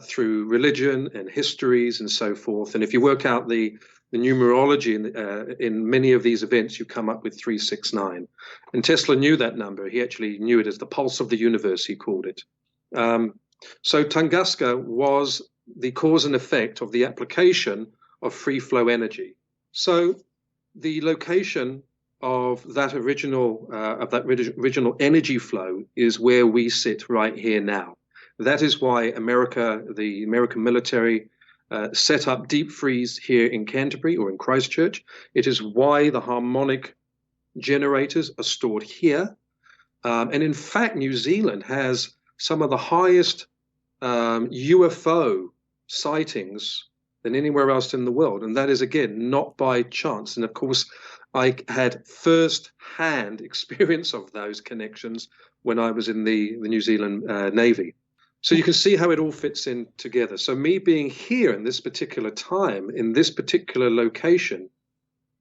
through religion and histories and so forth. And if you work out the numerology in many of these events, you come up with 369. And Tesla knew that number. He actually knew it as the pulse of the universe, he called it. So Tunguska was the cause and effect of the application of free flow energy. So the location of that original energy flow is where we sit right here now. That is why the American military set up deep freeze here in Canterbury or in Christchurch. It is why the harmonic generators are stored here. And in fact, New Zealand has some of the highest UFO sightings than anywhere else in the world. And that is, again, not by chance. And of course, I had first-hand experience of those connections when I was in the New Zealand Navy. So you can see how it all fits in together. So me being here in this particular time, in this particular location,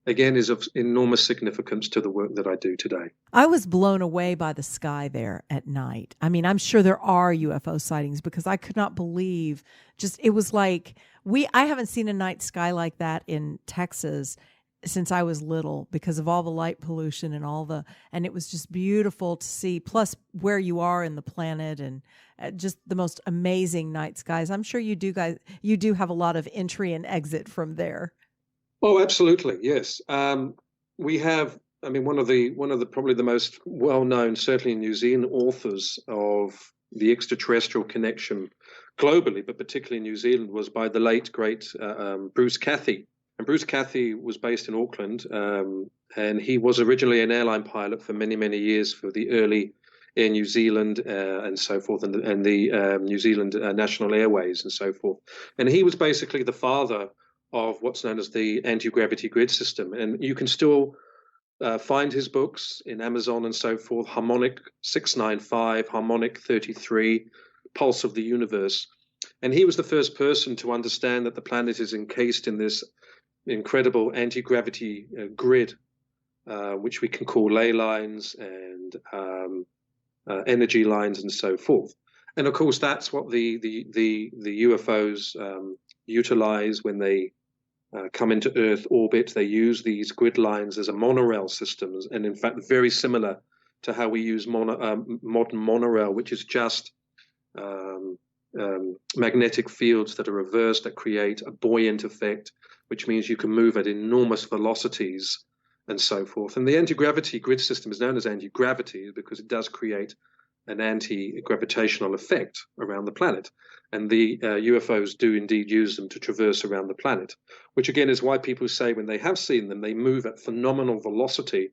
again, is of enormous significance to the work that I do today.
I was blown away by the sky there at night. I mean, I'm sure there are UFO sightings because I could not believe it was like I haven't seen a night sky like that in Texas since I was little because of all the light pollution and it was just beautiful to see, plus where you are in the planet and just the most amazing night skies. I'm sure you do have a lot of entry and exit from there.
Oh, absolutely. Yes. We have, one of the probably the most well-known, certainly in New Zealand, authors of the extraterrestrial connection globally, but particularly in New Zealand, was by the late, great Bruce Cathy. And Bruce Cathy was based in Auckland, and he was originally an airline pilot for many, many years for the early Air New Zealand and so forth, and the New Zealand National Airways and so forth. And he was basically the father of what's known as the Antigravity Grid system. And you can still find his books in Amazon and so forth, Harmonic 695, Harmonic 33, Pulse of the Universe. And he was the first person to understand that the planet is encased in this incredible anti-gravity grid, which we can call ley lines and energy lines and so forth. And of course, that's what the UFOs utilize when they come into Earth orbit. They use these grid lines as a monorail system, and in fact, very similar to how we use modern monorail, which is just magnetic fields that are reversed that create a buoyant effect, which means you can move at enormous velocities and so forth. And the anti-gravity grid system is known as anti-gravity because it does create an anti-gravitational effect around the planet. And the UFOs do indeed use them to traverse around the planet, which again is why people say when they have seen them, they move at phenomenal velocity.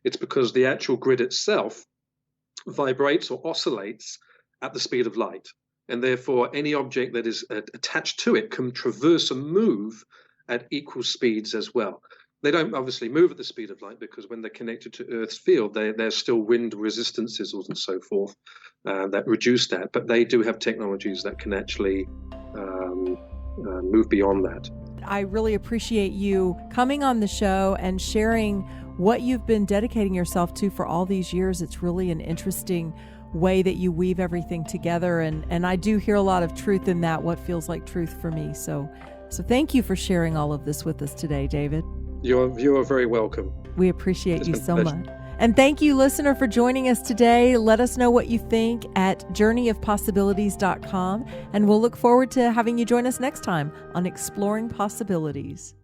It's because the actual grid itself vibrates or oscillates at the speed of light. And therefore, any object that is attached to it can traverse and move at equal speeds as well. They don't obviously move at the speed of light because when they're connected to Earth's field, there's still wind resistances and so forth that reduce that. But they do have technologies that can actually move beyond that.
I really appreciate you coming on the show and sharing what you've been dedicating yourself to for all these years. It's really an interesting way that you weave everything together. And I do hear a lot of truth in that, what feels like truth for me. So thank you for sharing all of this with us today, David.
You are very welcome.
We appreciate you so much. And thank you, listener, for joining us today. Let us know what you think at journeyofpossibilities.com. And we'll look forward to having you join us next time on Exploring Possibilities.